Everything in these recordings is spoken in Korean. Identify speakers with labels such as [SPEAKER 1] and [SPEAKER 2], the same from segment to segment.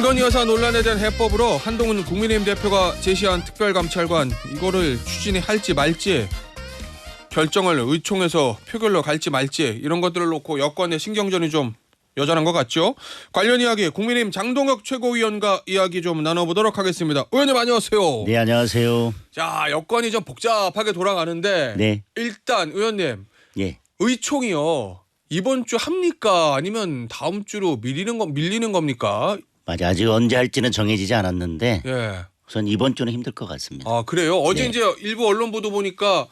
[SPEAKER 1] 김건희 여사 논란에 대한 해법으로 한동훈 국민의힘 대표가 제시한 특별감찰관 이거를 추진이 할지 말지 결정을 의총에서 표결로 갈지 말지 이런 것들을 놓고 여권의 신경전이 좀 여전한 것 같죠. 관련 이야기 국민의힘 장동혁 최고위원과 이야기 좀 나눠보도록 하겠습니다. 의원님 안녕하세요.
[SPEAKER 2] 네, 안녕하세요.
[SPEAKER 1] 자, 여건이 좀 복잡하게 돌아가는데
[SPEAKER 2] 네.
[SPEAKER 1] 일단 의원님
[SPEAKER 2] 예.
[SPEAKER 1] 의총이요. 이번 주 합니까? 아니면 다음 주로 밀리는 겁니까?
[SPEAKER 2] 맞아. 아직 언제 할지는 정해지지 않았는데
[SPEAKER 1] 예.
[SPEAKER 2] 우선 이번 주는 힘들 것 같습니다.
[SPEAKER 1] 아, 그래요? 어제
[SPEAKER 2] 네.
[SPEAKER 1] 이제 일부 언론 보도 보니까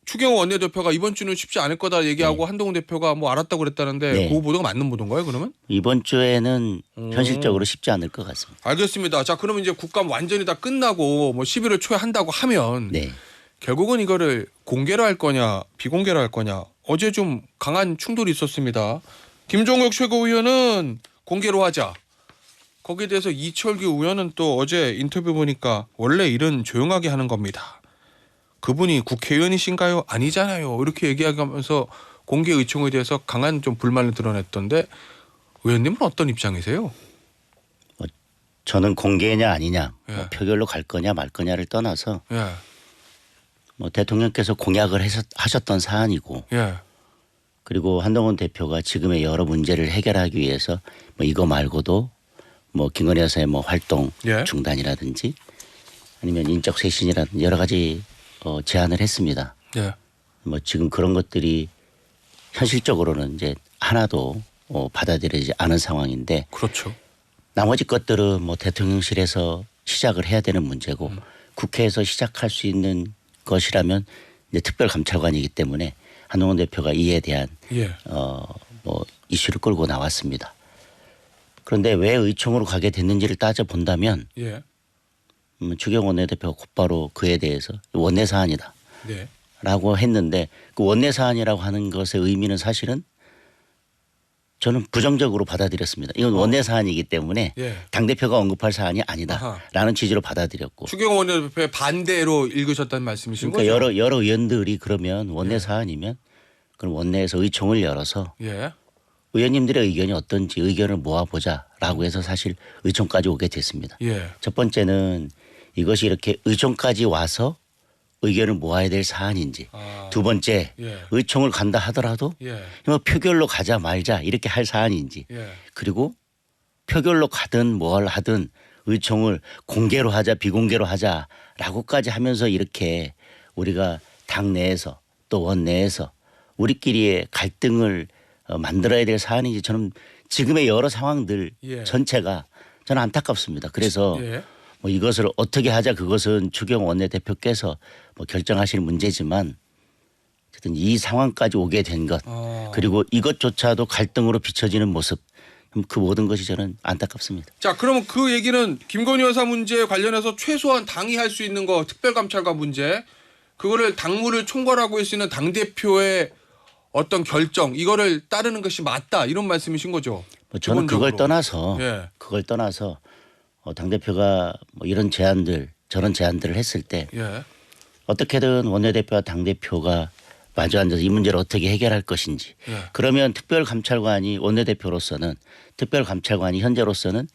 [SPEAKER 1] 추경호 원내대표가 이번 주는 쉽지 않을 거다 얘기하고
[SPEAKER 2] 네.
[SPEAKER 1] 한동훈 대표가 뭐 알았다고 그랬다는데
[SPEAKER 2] 네.
[SPEAKER 1] 그 보도가 맞는 보도인가요, 그러면?
[SPEAKER 2] 이번 주에는 현실적으로 쉽지 않을 것 같습니다.
[SPEAKER 1] 알겠습니다. 자, 그러면 이제 국감 완전히 다 끝나고 뭐 11월 초에 한다고 하면
[SPEAKER 2] 네.
[SPEAKER 1] 결국은 이거를 공개로 할 거냐, 비공개로 할 거냐. 어제 좀 강한 충돌이 있었습니다. 김종혁 최고위원은 공개로 하자. 거기에 대해서 이철규 의원은 또 어제 인터뷰 보니까 원래 일은 조용하게 하는 겁니다. 그분이 국회의원이신가요? 아니잖아요. 이렇게 얘기하면서 공개 의총에 대해서 강한 좀 불만을 드러냈던데 의원님은 어떤 입장이세요?
[SPEAKER 2] 저는 공개냐 아니냐,
[SPEAKER 1] 예.
[SPEAKER 2] 표결로 갈 거냐 말 거냐를 떠나서
[SPEAKER 1] 예,
[SPEAKER 2] 대통령께서 공약을 하셨던 사안이고
[SPEAKER 1] 예,
[SPEAKER 2] 그리고 한동훈 대표가 지금의 여러 문제를 해결하기 위해서 이거 말고도 김건희 여사의 활동
[SPEAKER 1] 예.
[SPEAKER 2] 중단이라든지 아니면 인적 쇄신이라든지 여러 가지 제안을 했습니다.
[SPEAKER 1] 예.
[SPEAKER 2] 지금 그런 것들이 현실적으로는 이제 하나도 받아들이지 않은 상황인데
[SPEAKER 1] 그렇죠.
[SPEAKER 2] 나머지 것들은 대통령실에서 시작을 해야 되는 문제고 국회에서 시작할 수 있는 것이라면 이제 특별감찰관이기 때문에 한동훈 대표가 이에 대한
[SPEAKER 1] 예.
[SPEAKER 2] 이슈를 끌고 나왔습니다. 그런데 왜 의총으로 가게 됐는지를 따져 본다면
[SPEAKER 1] 예.
[SPEAKER 2] 추경호 원내대표가 곧바로 그에 대해서 원내 사안이다.
[SPEAKER 1] 네.
[SPEAKER 2] 라고 했는데 그 원내 사안이라고 하는 것의 의미는 사실은 저는 부정적으로 받아들였습니다. 이건 원내 사안이기 때문에
[SPEAKER 1] 예.
[SPEAKER 2] 당대표가 언급할 사안이
[SPEAKER 1] 아하.
[SPEAKER 2] 아니다라는 취지로 받아들였고
[SPEAKER 1] 추경호 원내대표의 반대로 읽으셨다는 말씀이신
[SPEAKER 2] 그러니까
[SPEAKER 1] 거죠?
[SPEAKER 2] 여러 의원들이 그러면 원내 사안이면 그럼 원내에서 의총을 열어서
[SPEAKER 1] 예.
[SPEAKER 2] 의원님들의 의견이 어떤지 의견을 모아보자라고 해서 사실 의총까지 오게 됐습니다.
[SPEAKER 1] 예.
[SPEAKER 2] 첫 번째는 이것이 이렇게 의총까지 와서 의견을 모아야 될 사안인지
[SPEAKER 1] 아.
[SPEAKER 2] 두 번째
[SPEAKER 1] 예.
[SPEAKER 2] 의총을 간다 하더라도
[SPEAKER 1] 예.
[SPEAKER 2] 표결로 가자 말자 이렇게 할 사안인지
[SPEAKER 1] 예.
[SPEAKER 2] 그리고 표결로 가든 뭘 하든 의총을 공개로 하자 비공개로 하자라고까지 하면서 이렇게 우리가 당 내에서 또 원내에서 우리끼리의 갈등을 만들어야 될 사안인지 저는 지금의 여러 상황들
[SPEAKER 1] 예.
[SPEAKER 2] 전체가 저는 안타깝습니다. 그래서
[SPEAKER 1] 예.
[SPEAKER 2] 이것을 어떻게 하자 그것은 추경호 원내대표께서 결정하실 문제지만 어쨌든 이 상황까지 오게 된 것 그리고 이것조차도 갈등으로 비춰지는 모습 그 모든 것이 저는 안타깝습니다.
[SPEAKER 1] 자, 그러면 그 얘기는 김건희 여사 문제에 관련해서 최소한 당이 할 수 있는 거 특별감찰관 문제 그거를 당무를 총괄하고 있는 당대표의 어떤 결정 이거를 따르는 것이 맞다 이런 말씀이신 거죠?
[SPEAKER 2] 저는
[SPEAKER 1] 기본적으로.
[SPEAKER 2] 그걸 떠나서 당대표가 이런 제안들 저런 제안들을 했을 때
[SPEAKER 1] 예.
[SPEAKER 2] 어떻게든 원내대표와 당대표가 마주 앉아서 이 문제를 어떻게 해결할 것인지
[SPEAKER 1] 예.
[SPEAKER 2] 그러면 특별감찰관이 원내대표로서는 특별감찰관이 현재로서는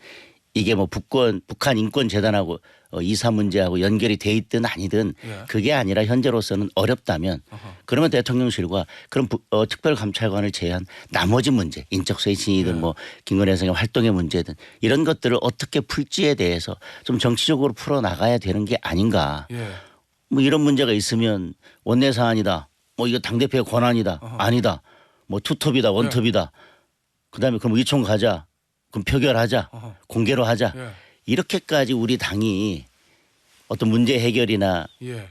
[SPEAKER 2] 이게 북한 인권재단하고 이사 문제하고 연결이 돼 있든 아니든
[SPEAKER 1] 예.
[SPEAKER 2] 그게 아니라 현재로서는 어렵다면
[SPEAKER 1] 어허.
[SPEAKER 2] 그러면 대통령실과 그런 특별감찰관을 제외한 나머지 문제 인적쇄신이든
[SPEAKER 1] 예.
[SPEAKER 2] 김건희 여사의 활동의 문제든 이런 것들을 어떻게 풀지에 대해서 좀 정치적으로 풀어나가야 되는 게 아닌가.
[SPEAKER 1] 예.
[SPEAKER 2] 이런 문제가 있으면 원내 사안이다. 이거 당대표의 권한이다.
[SPEAKER 1] 어허.
[SPEAKER 2] 아니다. 투톱이다. 원톱이다. 그다음에 그럼 의총 가자. 그럼 표결하자.
[SPEAKER 1] 어허.
[SPEAKER 2] 공개로 하자.
[SPEAKER 1] 예.
[SPEAKER 2] 이렇게까지 우리 당이 어떤 문제 해결이나
[SPEAKER 1] 예.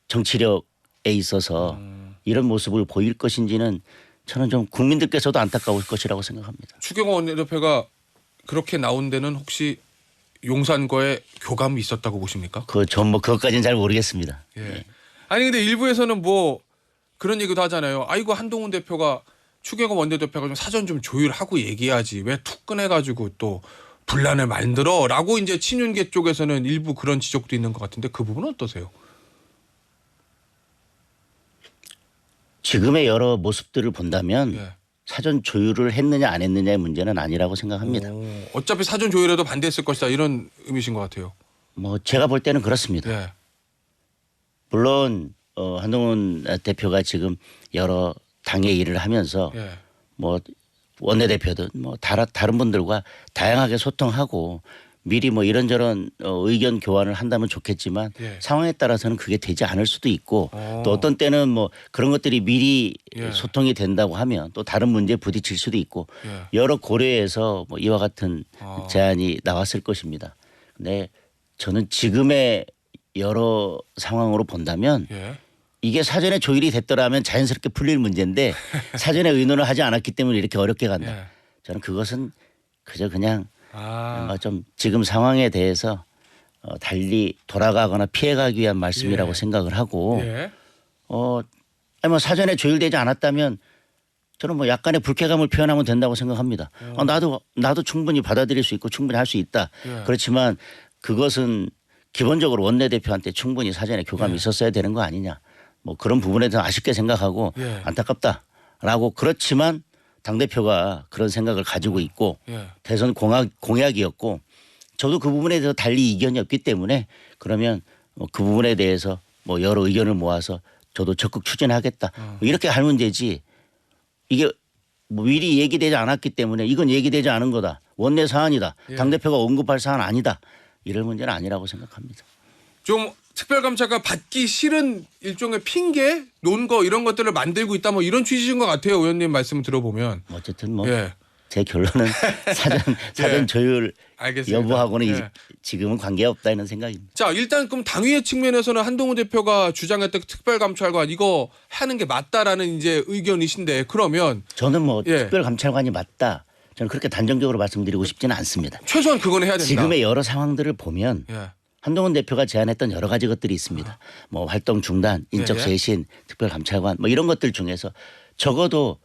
[SPEAKER 2] 정치력에 있어서 이런 모습을 보일 것인지는 저는 좀 국민들께서도 안타까울 것이라고 생각합니다.
[SPEAKER 1] 추경호 원내대표가 그렇게 나온 데는 혹시 용산과의 교감이 있었다고 보십니까?
[SPEAKER 2] 그것까지는 잘 모르겠습니다.
[SPEAKER 1] 예. 아니 근데 일부에서는 그런 얘기도 하잖아요. 아이고 한동훈 대표가 추경호 원내대표가 좀 사전 좀 조율하고 얘기하지 왜 툭 꺼내가지고 또 분란을 만들어라고 이제 친윤계 쪽에서는 일부 그런 지적도 있는 것 같은데 그 부분은 어떠세요?
[SPEAKER 2] 지금의 여러 모습들을 본다면
[SPEAKER 1] 예.
[SPEAKER 2] 사전 조율을 했느냐 안 했느냐의 문제는 아니라고 생각합니다.
[SPEAKER 1] 어차피 사전 조율에도 반대했을 것이다 이런 의미신 것 같아요.
[SPEAKER 2] 뭐 제가 볼 때는 그렇습니다.
[SPEAKER 1] 예.
[SPEAKER 2] 물론 한동훈 대표가 지금 여러 당의 일을 하면서
[SPEAKER 1] 예.
[SPEAKER 2] 뭐 원내대표든 뭐 다른 분들과 다양하게 소통하고 미리 뭐 이런저런 의견 교환을 한다면 좋겠지만
[SPEAKER 1] 예.
[SPEAKER 2] 상황에 따라서는 그게 되지 않을 수도 있고 또 어떤 때는 뭐 그런 것들이 미리
[SPEAKER 1] 예.
[SPEAKER 2] 소통이 된다고 하면 또 다른 문제에 부딪힐 수도 있고
[SPEAKER 1] 예.
[SPEAKER 2] 여러 고려해서 뭐 이와 같은 제안이 나왔을 것입니다. 근데 저는 지금의 여러 상황으로 본다면
[SPEAKER 1] 예.
[SPEAKER 2] 이게 사전에 조율이 됐더라면 자연스럽게 풀릴 문제인데 사전에 의논을 하지 않았기 때문에 이렇게 어렵게 간다.
[SPEAKER 1] 예.
[SPEAKER 2] 저는 그것은 그저 그냥
[SPEAKER 1] 아.
[SPEAKER 2] 좀 지금 상황에 대해서 달리 돌아가거나 피해가기 위한 말씀이라고
[SPEAKER 1] 예.
[SPEAKER 2] 생각을 하고
[SPEAKER 1] 예.
[SPEAKER 2] 아니 뭐 사전에 조율되지 않았다면 저는 뭐 약간의 불쾌감을 표현하면 된다고 생각합니다. 나도 충분히 받아들일 수 있고 충분히 할 수 있다.
[SPEAKER 1] 예.
[SPEAKER 2] 그렇지만 그것은 기본적으로 원내대표한테 충분히 사전에 교감이
[SPEAKER 1] 예.
[SPEAKER 2] 있었어야 되는 거 아니냐. 뭐 그런 부분에 대해서 아쉽게 생각하고
[SPEAKER 1] 예.
[SPEAKER 2] 안타깝다라고 그렇지만 당대표가 그런 생각을 가지고 있고
[SPEAKER 1] 예.
[SPEAKER 2] 대선 공약이었고 저도 그 부분에 대해서 달리 이견이 없기 때문에 그러면 그 부분에 대해서 뭐 여러 의견을 모아서 저도 적극 추진하겠다. 뭐 이렇게 할 문제지 이게 뭐 미리 얘기되지 않았기 때문에 이건 얘기되지 않은 거다. 원내 사안이다.
[SPEAKER 1] 예.
[SPEAKER 2] 당대표가 언급할 사안 아니다. 이럴 문제는 아니라고 생각합니다.
[SPEAKER 1] 좀 특별감찰가 받기 싫은 일종의 핑계, 논거 이런 것들을 만들고 있다 뭐 이런 취지인 것 같아요. 의원님 말씀 들어보면.
[SPEAKER 2] 어쨌든 뭐
[SPEAKER 1] 예.
[SPEAKER 2] 제 결론은 사전
[SPEAKER 1] 예.
[SPEAKER 2] 조율
[SPEAKER 1] 알겠습니다.
[SPEAKER 2] 여부하고는
[SPEAKER 1] 예.
[SPEAKER 2] 지금은 관계없다 이런 생각입니다.
[SPEAKER 1] 자 일단 그럼 당위의 측면에서는 한동훈 대표가 주장했던 특별감찰관 이거 하는 게 맞다라는 이제 의견이신데 그러면
[SPEAKER 2] 저는 뭐
[SPEAKER 1] 예.
[SPEAKER 2] 특별감찰관이 맞다. 저는 그렇게 단정적으로 말씀드리고 싶지는 않습니다.
[SPEAKER 1] 최소한 그건 해야 된다.
[SPEAKER 2] 지금의 여러 상황들을 보면
[SPEAKER 1] 예.
[SPEAKER 2] 한동훈 대표가 제안했던 여러 가지 것들이 있습니다. 뭐 활동 중단, 인적
[SPEAKER 1] 예, 예.
[SPEAKER 2] 쇄신, 특별감찰관 뭐 이런 것들 중에서 적어도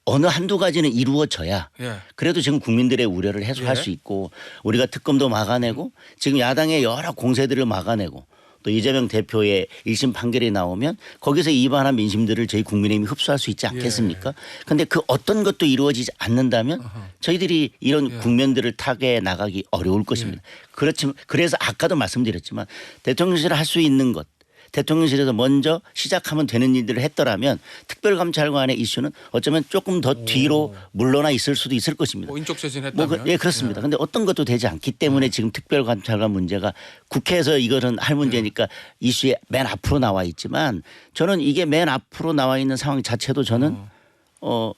[SPEAKER 2] 어느 한두 가지는 이루어져야
[SPEAKER 1] 예.
[SPEAKER 2] 그래도 지금 국민들의 우려를 해소할
[SPEAKER 1] 예.
[SPEAKER 2] 수 있고 우리가 특검도 막아내고 지금 야당의 여러 공세들을 막아내고 또 이재명 대표의 1심 판결이 나오면 거기서 이반한 민심들을 저희 국민의힘이 흡수할 수 있지 않겠습니까? 그런데 그 어떤 것도 이루어지지 않는다면 저희들이 이런 국면들을 타개해 나가기 어려울 것입니다. 그렇지만 그래서 아까도 말씀드렸지만 대통령실을 할 수 있는 것 대통령실에서 먼저 시작하면 되는 일들을 했더라면 특별감찰관의 이슈는 어쩌면 조금 더 뒤로 물러나 있을 수도 있을 것입니다.
[SPEAKER 1] 뭐 인적 쇄신했다면.
[SPEAKER 2] 예, 그렇습니다. 그런데 어떤 것도 되지 않기 때문에 지금 특별감찰관 문제가 국회에서 이거는 할 문제니까 이슈에 맨 앞으로 나와 있지만 저는 이게 맨 앞으로 나와 있는 상황 자체도 저는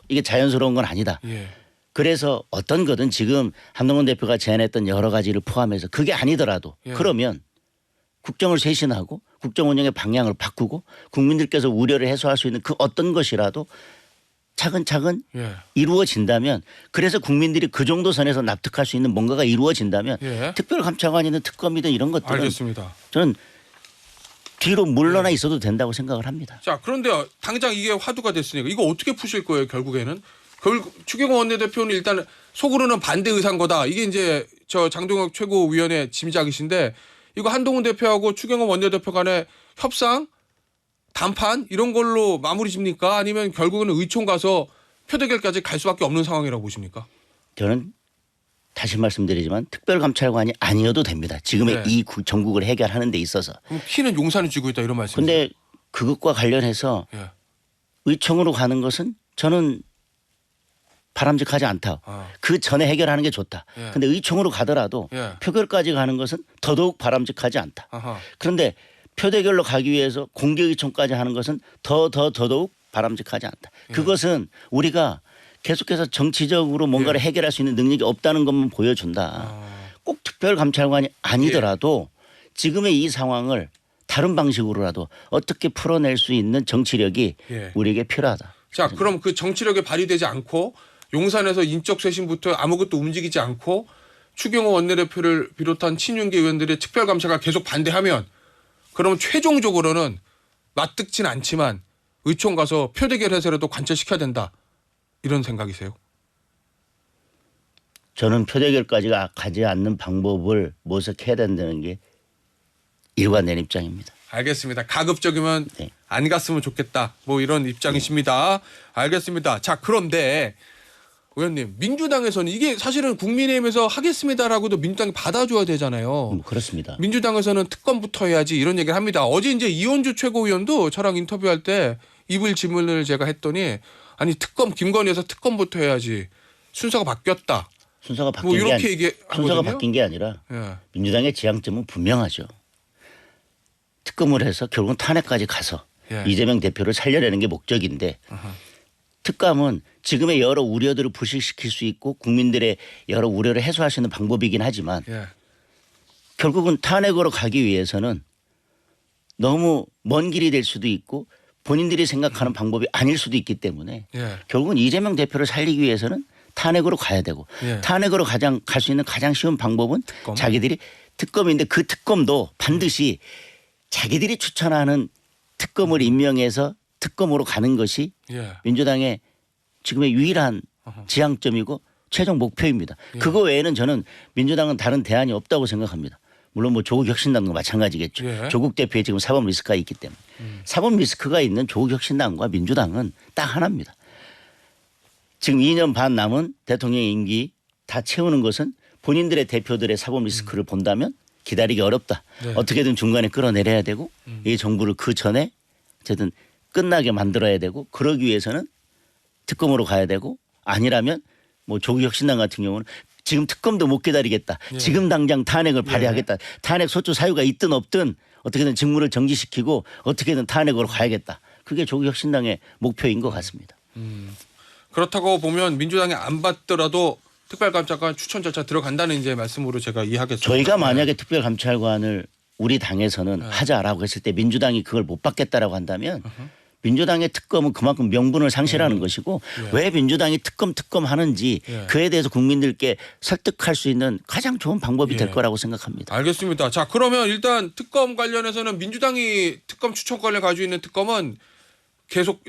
[SPEAKER 2] 이게 자연스러운 건 아니다.
[SPEAKER 1] 예.
[SPEAKER 2] 그래서 어떤 거든 지금 한동훈 대표가 제안했던 여러 가지를 포함해서 그게 아니더라도
[SPEAKER 1] 예.
[SPEAKER 2] 그러면 국정을 쇄신하고 국정 운영의 방향을 바꾸고 국민들께서 우려를 해소할 수 있는 그 어떤 것이라도 차근차근
[SPEAKER 1] 예.
[SPEAKER 2] 이루어진다면 그래서 국민들이 그 정도 선에서 납득할 수 있는 뭔가가 이루어진다면
[SPEAKER 1] 예.
[SPEAKER 2] 특별감찰관이든 특검이든 이런 것들은
[SPEAKER 1] 알겠습니다.
[SPEAKER 2] 저는 뒤로 물러나 있어도 된다고 생각을 합니다.
[SPEAKER 1] 자 그런데 당장 이게 화두가 됐으니까 이거 어떻게 푸실 거예요 결국에는? 추경호 원내대표는 일단 속으로는 반대 의사인 거다. 이게 이제 저 장동혁 최고위원의 짐작이신데 이거 한동훈 대표하고 추경호 원내대표 간의 협상,談判 이런 걸로 마무리 집니까? 아니면 결국에는 의총 가서 표대결까지 갈 수밖에 없는 상황이라고 보십니까?
[SPEAKER 2] 저는 다시 말씀드리지만 특별감찰관이 아니어도 됩니다. 지금의
[SPEAKER 1] 네.
[SPEAKER 2] 이 전국을 해결하는 데 있어서.
[SPEAKER 1] 그럼 키는 용산을 쥐고 있다 이런 말씀이세요?
[SPEAKER 2] 그런데 그것과 관련해서
[SPEAKER 1] 예.
[SPEAKER 2] 의총으로 가는 것은 저는 바람직하지 않다. 그 전에 해결하는 게 좋다.
[SPEAKER 1] 예.
[SPEAKER 2] 그런데 의총으로 가더라도
[SPEAKER 1] 예.
[SPEAKER 2] 표결까지 가는 것은 더더욱 바람직하지 않다.
[SPEAKER 1] 아하.
[SPEAKER 2] 그런데 표대결로 가기 위해서 공개의총까지 하는 것은 더더욱 바람직하지 않다. 그것은 우리가 계속해서 정치적으로 뭔가를 해결할 수 있는 능력이 없다는 것만 보여준다. 꼭 특별감찰관이 아니더라도 지금의 이 상황을 다른 방식으로라도 어떻게 풀어낼 수 있는 정치력이
[SPEAKER 1] 예.
[SPEAKER 2] 우리에게 필요하다.
[SPEAKER 1] 자 그럼 그 정치력이 발휘되지 않고 용산에서 인적 쇄신부터 아무것도 움직이지 않고 추경호 원내대표를 비롯한 친윤계 의원들의 특별감찰가 계속 반대하면 그러면 최종적으로는 맞듣진 않지만 의총 가서 표대결해서라도 관철시켜야 된다. 이런 생각이세요?
[SPEAKER 2] 저는 표대결까지 가지 않는 방법을 모색해야 된다는 게 일관된 입장입니다.
[SPEAKER 1] 알겠습니다. 가급적이면
[SPEAKER 2] 네.
[SPEAKER 1] 안 갔으면 좋겠다. 뭐 이런 입장이십니다. 알겠습니다. 자, 그런데 의원님, 민주당에서는 이게 사실은 국민의힘에서 하겠습니다라고도 민주당이 받아줘야 되잖아요.
[SPEAKER 2] 그렇습니다.
[SPEAKER 1] 민주당에서는 특검부터 해야지 이런 얘기를 합니다. 어제 이제 이원주 최고위원도 저랑 인터뷰할 때 입을 질문을 제가 했더니 아니 특검 김건희에서 특검부터 해야지 순서가 바뀌었다.
[SPEAKER 2] 순서가 바뀐
[SPEAKER 1] 뭐
[SPEAKER 2] 게
[SPEAKER 1] 이렇게
[SPEAKER 2] 아니,
[SPEAKER 1] 얘기하거든요.
[SPEAKER 2] 순서가 바뀐 게 아니라
[SPEAKER 1] 예.
[SPEAKER 2] 민주당의 지향점은 분명하죠. 특검을 해서 결국은 탄핵까지 가서
[SPEAKER 1] 예.
[SPEAKER 2] 이재명 대표를 살려내는 게 목적인데
[SPEAKER 1] 아하.
[SPEAKER 2] 특감은 지금의 여러 우려들을 부식시킬 수 있고 국민들의 여러 우려를 해소할 수 있는 방법이긴 하지만
[SPEAKER 1] 예.
[SPEAKER 2] 결국은 탄핵으로 가기 위해서는 너무 먼 길이 될 수도 있고 본인들이 생각하는 방법이 아닐 수도 있기 때문에
[SPEAKER 1] 예.
[SPEAKER 2] 결국은 이재명 대표를 살리기 위해서는 탄핵으로 가야 되고
[SPEAKER 1] 예.
[SPEAKER 2] 탄핵으로 갈 수 있는 가장 쉬운 방법은
[SPEAKER 1] 특검?
[SPEAKER 2] 자기들이 특검인데 그 특검도 반드시 자기들이 추천하는 특검을 임명해서 특검으로 가는 것이
[SPEAKER 1] 예.
[SPEAKER 2] 민주당의 지금의 유일한
[SPEAKER 1] 어허.
[SPEAKER 2] 지향점이고 최종 목표입니다.
[SPEAKER 1] 예.
[SPEAKER 2] 그거 외에는 저는 민주당은 다른 대안이 없다고 생각합니다. 물론 뭐 조국 혁신당도 마찬가지겠죠.
[SPEAKER 1] 예.
[SPEAKER 2] 조국 대표의 지금 사법 리스크가 있기 때문에 사법 리스크가 있는 조국 혁신당과 민주당은 딱 하나입니다. 지금 2년 반 남은 대통령 임기 다 채우는 것은 본인들의 대표들의 사법 리스크를 본다면 기다리기 어렵다.
[SPEAKER 1] 네.
[SPEAKER 2] 어떻게든 중간에 끌어내려야 되고 이 정부를 그 전에 어쨌든 끝나게 만들어야 되고 그러기 위해서는 특검으로 가야 되고 아니라면 뭐 조국 혁신당 같은 경우는 지금 특검도 못 기다리겠다.
[SPEAKER 1] 예.
[SPEAKER 2] 지금 당장 탄핵을 발의하겠다. 탄핵 소추 사유가 있든 없든 어떻게든 직무를 정지시키고 어떻게든 탄핵으로 가야겠다. 그게 조국 혁신당의 목표인 것 같습니다.
[SPEAKER 1] 그렇다고 보면 민주당이 안 받더라도 특별감찰관 추천 절차 들어간다는 이제 말씀으로 제가 이해하겠습니다.
[SPEAKER 2] 저희가 만약에 특별감찰관을 우리 당에서는 하자라고 했을 때 민주당이 그걸 못 받겠다라고 한다면 민주당의 특검은 그만큼 명분을 상실하는 것이고
[SPEAKER 1] 예.
[SPEAKER 2] 왜 민주당이 특검 하는지
[SPEAKER 1] 예.
[SPEAKER 2] 그에 대해서 국민들께 설득할 수 있는 가장 좋은 방법이 될
[SPEAKER 1] 예.
[SPEAKER 2] 거라고 생각합니다.
[SPEAKER 1] 알겠습니다. 자, 그러면 일단 특검 관련해서는 민주당이 특검 추천권을 가지고 있는 특검은 계속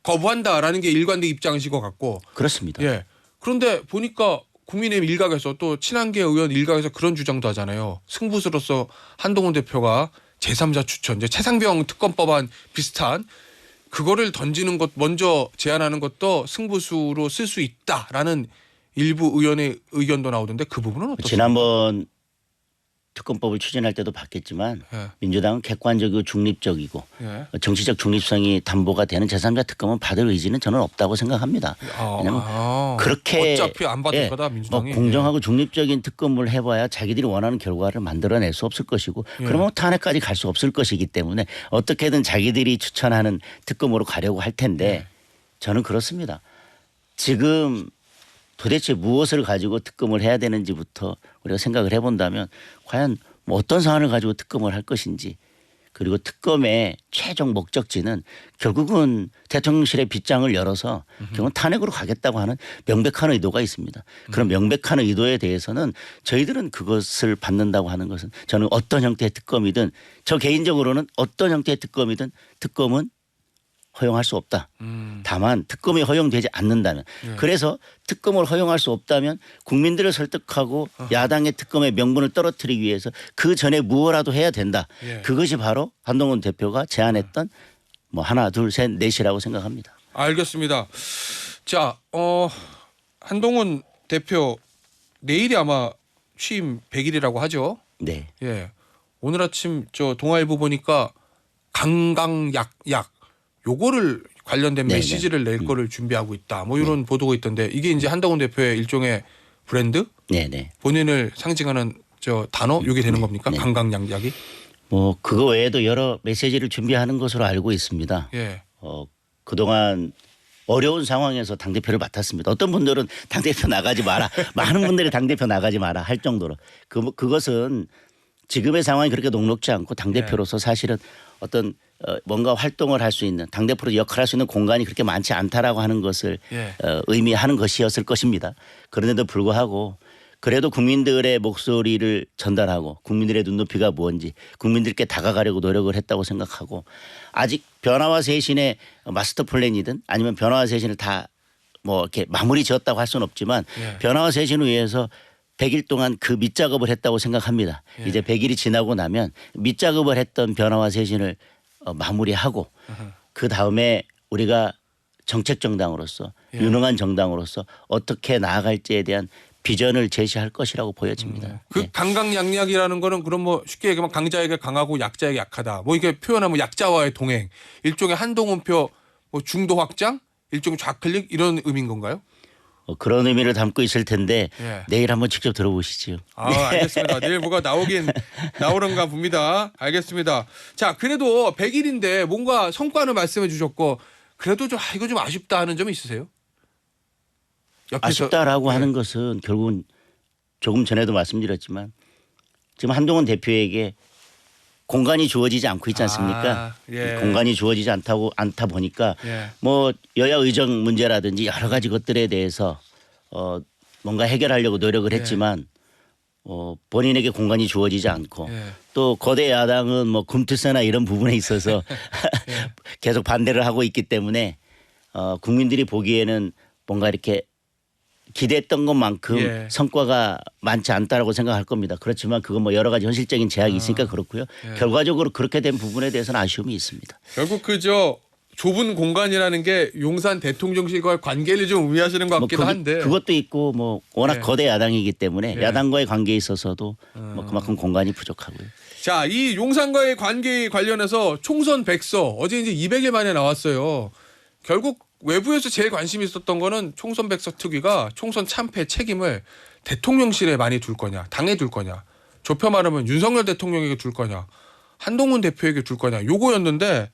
[SPEAKER 1] 거부한다라는 게 일관된 입장이신 것 같고.
[SPEAKER 2] 그렇습니다.
[SPEAKER 1] 예. 그런데 보니까 국민의힘 일각에서 또 친한계 의원 일각에서 그런 주장도 하잖아요. 승부수로서 한동훈 대표가 제3자 추천, 이제 최상병 특검법안 비슷한 그거를 던지는 것 먼저 제안하는 것도 승부수로 쓸 수 있다라는 일부 의원의 의견도 나오던데 그 부분은 어떻습니까?
[SPEAKER 2] 지난번 특검법을 추진할 때도 봤겠지만
[SPEAKER 1] 예.
[SPEAKER 2] 민주당은 객관적이고 중립적이고
[SPEAKER 1] 예.
[SPEAKER 2] 정치적 중립성이 담보가 되는 제3자 특검은 받을 의지는 저는 없다고 생각합니다. 왜냐하면 그렇게
[SPEAKER 1] 어차피 안 받을 거다 민주당이.
[SPEAKER 2] 공정하고 중립적인 특검을 해봐야 자기들이 원하는 결과를 만들어낼 수 없을 것이고 그러면 탄핵까지 갈 수 없을 것이기 때문에 어떻게든 자기들이 추천하는 특검으로 가려고 할 텐데 저는 그렇습니다. 지금 도대체 무엇을 가지고 특검을 해야 되는지부터 우리가 생각을 해본다면 과연 뭐 어떤 사안을 가지고 특검을 할 것인지 그리고 특검의 최종 목적지는 결국은 대통령실의 빗장을 열어서 결국은 탄핵으로 가겠다고 하는 명백한 의도가 있습니다. 그런 명백한 의도에 대해서는 저희들은 그것을 받는다고 하는 것은 저는 어떤 형태의 특검이든 저 개인적으로는 어떤 형태의 특검이든 특검은 허용할 수 없다. 다만 특검이 허용되지 않는다면 그래서 특검을 허용할 수 없다면 국민들을 설득하고 야당의 특검의 명분을 떨어뜨리기 위해서 그 전에 무엇라도 해야 된다.
[SPEAKER 1] 예.
[SPEAKER 2] 그것이 바로 한동훈 대표가 제안했던 뭐 하나 둘 셋 넷이라고 생각합니다.
[SPEAKER 1] 알겠습니다. 자, 한동훈 대표 내일이 아마 취임 100일이라고 하죠.
[SPEAKER 2] 네.
[SPEAKER 1] 예. 오늘 아침 저 동아일보 보니까 강강약 요거를 관련된
[SPEAKER 2] 네네.
[SPEAKER 1] 메시지를 낼 거를 준비하고 있다. 뭐 이런 보도가 있던데 이게 이제 한동훈 대표의 일종의 브랜드
[SPEAKER 2] 네네. 본인을
[SPEAKER 1] 상징하는 저 단어 요게 되는 겁니까?
[SPEAKER 2] 네.
[SPEAKER 1] 강강약약이?
[SPEAKER 2] 뭐 그거 외에도 여러 메시지를 준비하는 것으로 알고 있습니다.
[SPEAKER 1] 예.
[SPEAKER 2] 그동안 어려운 상황에서 당대표를 맡았습니다. 어떤 분들은 당대표 나가지 마라. 많은 분들이 당대표 나가지 마라 할 정도로 그것은 지금의 상황이 그렇게 녹록지 않고 당대표로서 사실은 어떤 뭔가 활동을 할 수 있는 당대표로 역할할 수 있는 공간이 그렇게 많지 않다라고 하는 것을
[SPEAKER 1] 예.
[SPEAKER 2] 의미하는 것이었을 것입니다. 그런데도 불구하고 그래도 국민들의 목소리를 전달하고 국민들의 눈높이가 뭔지 국민들께 다가가려고 노력을 했다고 생각하고 아직 변화와 쇄신의 마스터 플랜이든 아니면 변화와 쇄신을 다 뭐 이렇게 마무리 지었다고 할 수는 없지만
[SPEAKER 1] 예.
[SPEAKER 2] 변화와 쇄신을 위해서 100일 동안 그 밑작업을 했다고 생각합니다.
[SPEAKER 1] 예.
[SPEAKER 2] 이제 100일이 지나고 나면 밑작업을 했던 변화와 쇄신을 마무리하고 그 다음에 우리가 정책 정당으로서
[SPEAKER 1] 예.
[SPEAKER 2] 유능한 정당으로서 어떻게 나아갈지에 대한 비전을 제시할 것이라고 보여집니다.
[SPEAKER 1] 그
[SPEAKER 2] 예.
[SPEAKER 1] 강강약약이라는 거는 그럼 뭐 쉽게 얘기하면 강자에게 강하고 약자에게 약하다. 뭐 이게 표현하면 약자와의 동행, 일종의 한동훈표 뭐 중도 확장, 일종의 좌클릭 이런 의미인 건가요?
[SPEAKER 2] 그런 의미를 담고 있을 텐데
[SPEAKER 1] 예.
[SPEAKER 2] 내일 한번 직접 들어보시죠.
[SPEAKER 1] 아, 알겠습니다. 내일 뭐가 나오는가 봅니다. 알겠습니다. 자, 그래도 100일인데 뭔가 성과는 말씀해 주셨고 그래도 좀 이거 좀 아쉽다 하는 점이 있으세요? 옆에서
[SPEAKER 2] 아쉽다라고
[SPEAKER 1] 예.
[SPEAKER 2] 하는 것은 결국은 조금 전에도 말씀드렸지만 지금 한동훈 대표에게 공간이 주어지지 않고 있지 않습니까?
[SPEAKER 1] 아, 예.
[SPEAKER 2] 공간이 주어지지 않다 보니까
[SPEAKER 1] 예.
[SPEAKER 2] 뭐 여야 의정 문제라든지 여러 가지 것들에 대해서 뭔가 해결하려고 노력을 했지만 본인에게 공간이 주어지지 않고
[SPEAKER 1] 예.
[SPEAKER 2] 또 거대 야당은 뭐 금투세나 이런 부분에 있어서
[SPEAKER 1] 예.
[SPEAKER 2] 계속 반대를 하고 있기 때문에 국민들이 보기에는 뭔가 이렇게 기대했던 것만큼
[SPEAKER 1] 예.
[SPEAKER 2] 성과가 많지 않다라고 생각할 겁니다. 그렇지만 그건 뭐 여러 가지 현실적인 제약이 있으니까 그렇고요.
[SPEAKER 1] 예.
[SPEAKER 2] 결과적으로 그렇게 된 부분에 대해서는 아쉬움이 있습니다.
[SPEAKER 1] 결국 그저 좁은 공간이라는 게 용산 대통령실과의 관계를 좀 의미하시는 것 같기도 한데
[SPEAKER 2] 그것도 있고 뭐 워낙
[SPEAKER 1] 예.
[SPEAKER 2] 거대 야당이기 때문에
[SPEAKER 1] 예.
[SPEAKER 2] 야당과의 관계에 있어서도 뭐 그만큼 공간이 부족하고요.
[SPEAKER 1] 자, 이 용산과의 관계 관련해서 총선 백서 어제 이제 200일 만에 나왔어요. 결국 외부에서 제일 관심이 있었던 거는 총선 백서 특위가 총선 참패 책임을 대통령실에 많이 둘 거냐, 당에 둘 거냐, 좁혀 말하면 윤석열 대통령에게 둘 거냐, 한동훈 대표에게 둘 거냐, 요거였는데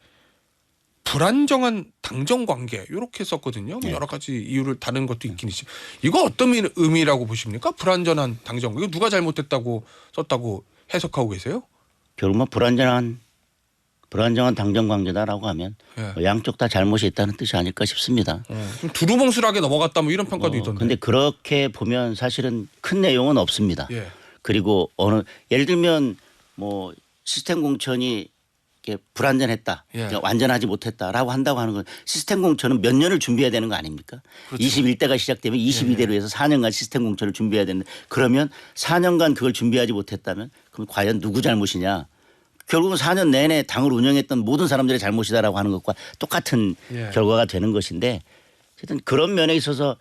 [SPEAKER 1] 불안정한 당정 관계 이렇게 썼거든요. 뭐 여러 가지 이유를 다른 것도 있긴 있지. 이거 어떤 의미라고 보십니까? 불안전한 당정 관계. 이거 누가 잘못했다고 썼다고 해석하고 계세요?
[SPEAKER 2] 결국 뭐 불안정한 당정 관계다라고 하면
[SPEAKER 1] 예.
[SPEAKER 2] 뭐 양쪽 다 잘못이 있다는 뜻이 아닐까 싶습니다.
[SPEAKER 1] 좀 두루뭉술하게 넘어갔다 뭐 이런 평가도 있던데.
[SPEAKER 2] 근데 그렇게 보면 사실은 큰 내용은 없습니다.
[SPEAKER 1] 예.
[SPEAKER 2] 그리고 예를 들면 뭐 시스템 공천이 이렇게 불안전했다,
[SPEAKER 1] 예.
[SPEAKER 2] 그러니까 완전하지 못했다라고 한다고 하는 건 시스템 공천은 몇 년을 준비해야 되는 거 아닙니까?
[SPEAKER 1] 그렇죠.
[SPEAKER 2] 21대가 시작되면 22대로 해서 4년간 시스템 공천을 준비해야 되는데 그러면 4년간 그걸 준비하지 못했다면 그럼 과연 누구 잘못이냐? 결국은 4년 내내 당을 운영했던 모든 사람들의 잘못이다라고 하는 것과 똑같은
[SPEAKER 1] 예.
[SPEAKER 2] 결과가 되는 것인데 어쨌든 그런 면에 있어서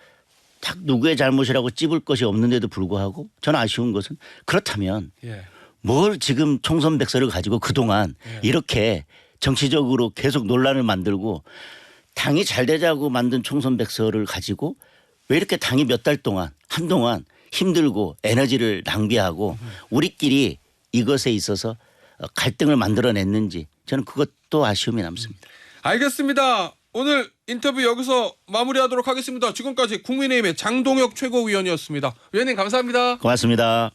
[SPEAKER 2] 딱 누구의 잘못이라고 찝을 것이 없는데도 불구하고 저는 아쉬운 것은 그렇다면
[SPEAKER 1] 예.
[SPEAKER 2] 뭘 지금 총선 백서를 가지고 그동안 이렇게 정치적으로 계속 논란을 만들고 당이 잘 되자고 만든 총선 백서를 가지고 왜 이렇게 당이 몇 달 동안 한동안 힘들고 에너지를 낭비하고 우리끼리 이것에 있어서 갈등을 만들어냈는지 저는 그것도 아쉬움이 남습니다.
[SPEAKER 1] 알겠습니다. 오늘 인터뷰 여기서 마무리하도록 하겠습니다. 지금까지 국민의힘의 장동혁 최고위원이었습니다. 위원님 감사합니다.
[SPEAKER 2] 고맙습니다.